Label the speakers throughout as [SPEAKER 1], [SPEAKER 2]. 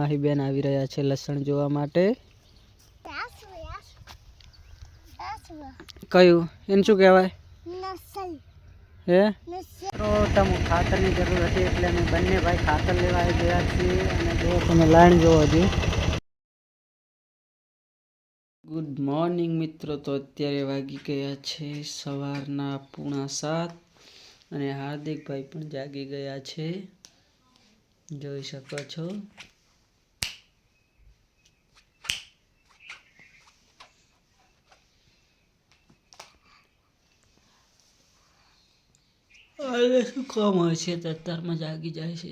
[SPEAKER 1] માહી બેન આવી રહ્યા છે લસણ જોવા માટે. કયું એને શું કહેવાય? હે તો તમે ખાતરની જરૂર હતી એટલે અમે બંને ભાઈ ખાતર લેવા આવી ગયા છીએ. અને જો તમે લાઈન જોવો હજી. ગુડ મોર્નિંગ મિત્રો. તો અત્યારે વાગી ગયા છે સવારના 6:45 અને હાર્દિકભાઈ પણ જાગી ગયા છે, જોઈ શકો છો. અરે શું કામ હોય છે, અત્યારમાં જાગી જાય છે.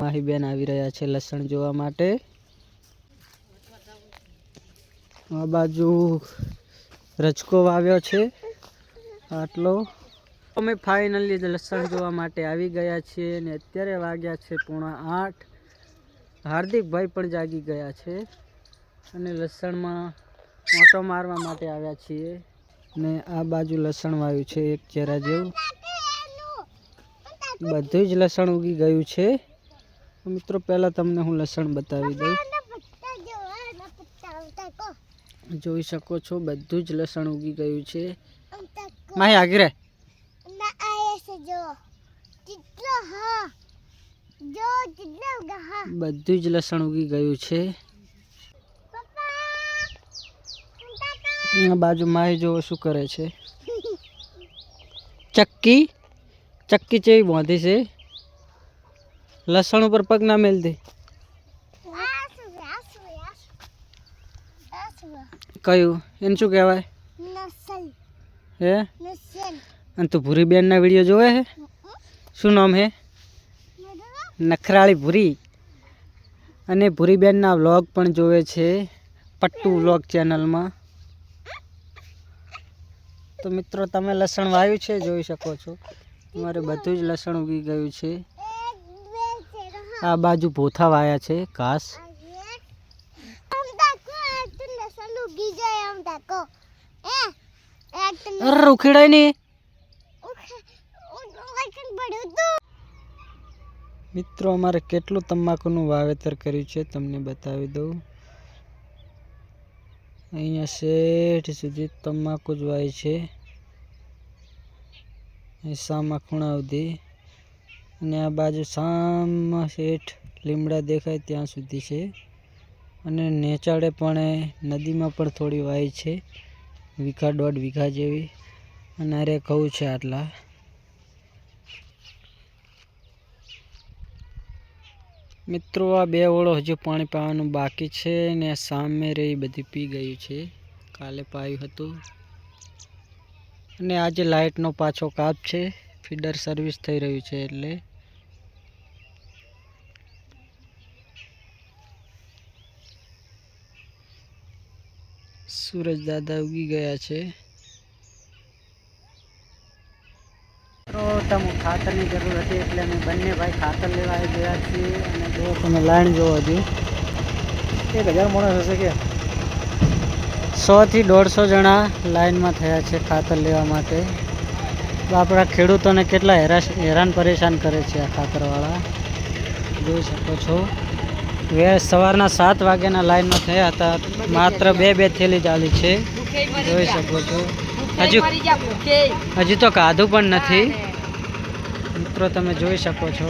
[SPEAKER 1] માહી બેન આવી રહ્યા છે લસણ જોવા માટે. આ બાજુ રચકો વાવ્યો છે આટલો. અમે ફાઇનલી લસણ જોવા માટે આવી ગયા છીએ અને અત્યારે વાગ્યા છે 7:45. હાર્દિકભાઈ પણ જાગી ગયા છે અને લસણમાં ઓટો મારવા માટે આવ્યા છીએ. ને આ બાજુ લસણ વાવ્યું છે એક ચેરા જેવું. બધું જ લસણ ઉગી ગયું છે. મિત્રો પહેલા તમને હું લસણ બતાવી દઉં. જોઈ શકો છો બધું જ લસણ ઉગી ગયું છે. માહી આગી રે. બધું જ લસણ ઉગી ગયું છે. બાજુ માહી જોવો શું કરે છે. ચક્કી ચેવી બાંધી છે. લસણ ઉપર પગ ના મેલ દે. કયું એને શું કહેવાય? હે અને તું ભૂરી બેન ના વિડીયો જોવે હે? શું નામ હે? નખરાળી ભૂરી. અને ભૂરી બેન ના વ્લોગ પણ જોવે છે પટ્ટુ વ્લોગ ચેનલમાં. તો મિત્રો તમે લસણ વાવ્યું છે, જોઈ શકો છો. તમારે બધું જ લસણ ઉગી ગયું છે. આ બાજુ ભોથા વાયા છે ઘાસ. ઉખેડાય નહીં. મિત્રો અમારે કેટલું તમાકુનું વાવેતર કર્યું છે તમને બતાવી દઉં. અહીંયા શેઠ સુધી તમાકુ જ વાય છે, સામા ખૂણા સુધી. અને આ બાજુ સામા શેઠ લીમડા દેખાય ત્યાં સુધી છે. અને નેચાડે પણ નદીમાં પણ થોડી વાય છે, 1.5 વીઘા જેવી. અને અરે કહું છે આટલા. મિત્રો આ 2 ઓળો હજુ પાણી પાવાનું બાકી છે ને સામે રહી બધી પી ગયું છે, કાલે પાયું હતું. અને આજે લાઇટનો પાછો કાપ છે, ફીડર સર્વિસ થઈ રહ્યું છે એટલે. સૂરજ દાદા ઉગી ગયા છે. તો તમે ખાતરની જરૂર હતી એટલે અમે બંને ભાઈ ખાતર લેવા આવી ગયા છીએ. અને જો તમે લાઈન જોવો હજી. 1000 માણસ હશે કે 100 થી 150 જણા લાઈનમાં થયા છે ખાતર લેવા માટે. તો આપણા ખેડૂતોને કેટલા હેરાન પરેશાન કરે છે આ ખાતરવાળા, જોઈ શકો છો. સવારના 7 વાગ્યાના લાઈનમાં થયા હતા, માત્ર 2 થેલી ચાલી છે, જોઈ શકો છો. હજી તો કાધું પણ નથી. મિત્રો તમે જોઈ શકો છો.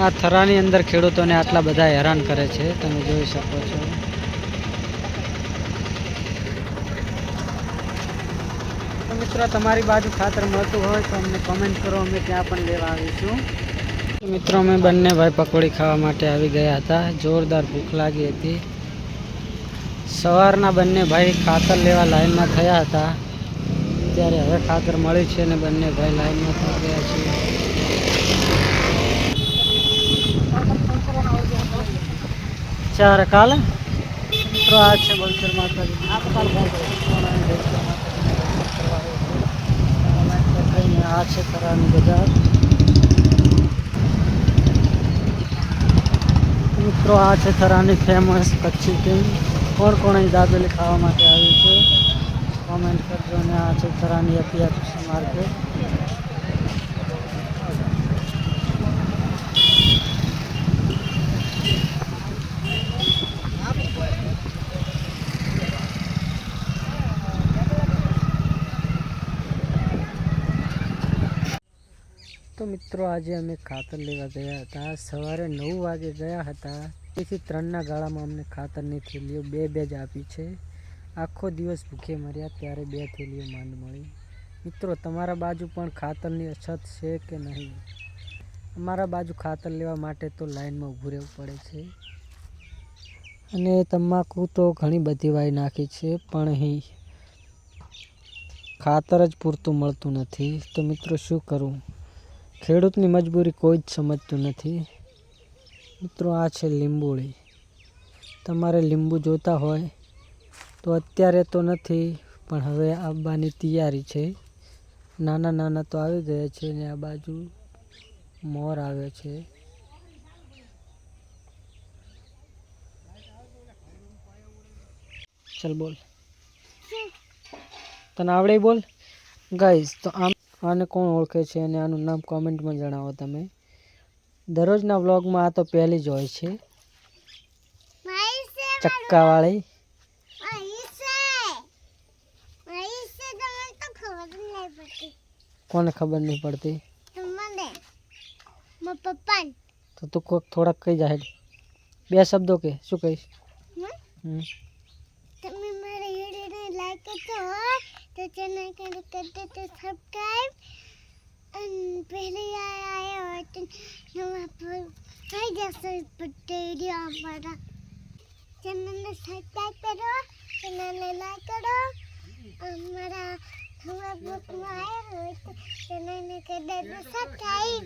[SPEAKER 1] આ થરાની અંદર ખેડૂતોને આટલા બધા હેરાન કરે છે, તમે જોઈ શકો છો. તો મિત્રો તમારી બાજુ ખાતર મળતું હોય તો અમને કોમેન્ટ કરો, અમે ત્યાં પણ લેવા આવીશું. મિત્રો અમે બંને ભાઈ પકોડી ખાવા માટે આવી ગયા હતા. જોરદાર ભૂખ લાગી હતી. સવારના બંને ભાઈ ખાતર લેવા લાઈનમાં થયા હતા, ત્યારે હવે ખાતર મળી છે અને બંને ભાઈ લાઈનમાં થઈ ગયા છે. ચાર કાલ મિત્રો આ છે બલચર માતાજી. આ છે થરાની બજાર. મિત્રો આ છે થરાની ફેમસ કચ્છી કિંગ. કોણ કોણ અહીં દાબેલી ખાવા માટે આવ્યું છે કોમેન્ટ કરજો. અને આ છે થરાની એપીએમસી માર્કેટ. તો મિત્રો આજે અમે ખાતર લેવા ગયા હતા. સવારે 9 વાગે ગયા હતા. તેથી 3ના ગાળામાં અમને ખાતરની થેલીઓ બે જ આપી છે. આખો દિવસ ભૂખે મર્યા ત્યારે 2 થેલીઓ માંડ મળી. મિત્રો તમારા બાજુ પણ ખાતરની અછત છે કે નહીં? અમારા બાજુ ખાતર લેવા માટે તો લાઈનમાં ઊભું રહેવું પડે છે. અને તમાકુ તો ઘણી બધી વાઈ નાખી છે પણ અહીં ખાતર જ પૂરતું મળતું નથી. તો મિત્રો શું કરું? ખેડૂતની મજબૂરી કોઈ જ સમજતું નથી. મિત્રો આ છે લીંબોળી. તમારે લીંબુ જોતા હોય તો અત્યારે તો નથી પણ હવે આવવાની તૈયારી છે. નાના નાના તો આવી ગયા છે અને આ બાજુ મોર આવે છે. ચલ બોલ, તને આવડે બોલ. ગાઈઝ તો આને કોણ ઓળખે છે અને આનું નામ કોમેન્ટમાં જણાવો તમે. દરરોજના વ્લોગમાં આ તો પહેલી જ હોય છે, ચક્કાવાળી. કોને ખબર નહીં પડતી? તો તું કોક થોડાક કહી જાય. 2 શબ્દો કે શું કહીશ?
[SPEAKER 2] તમે મારા વિડીયોને લાઈક કરજો તો ચેનલ को कर दो तो सब्सक्राइब અને પહેલી આયા હોય તો નવા પર થઈ જશે વિડીયો અમારા. ચેનલને સબસ્ક્રાઇબ કરો, ચેનલને લાઈક કરો. અમારા નવા બ્લોગમાં આવ્યા હોય તો ચેનલને કરી દો સબસ્ક્રાઇબ.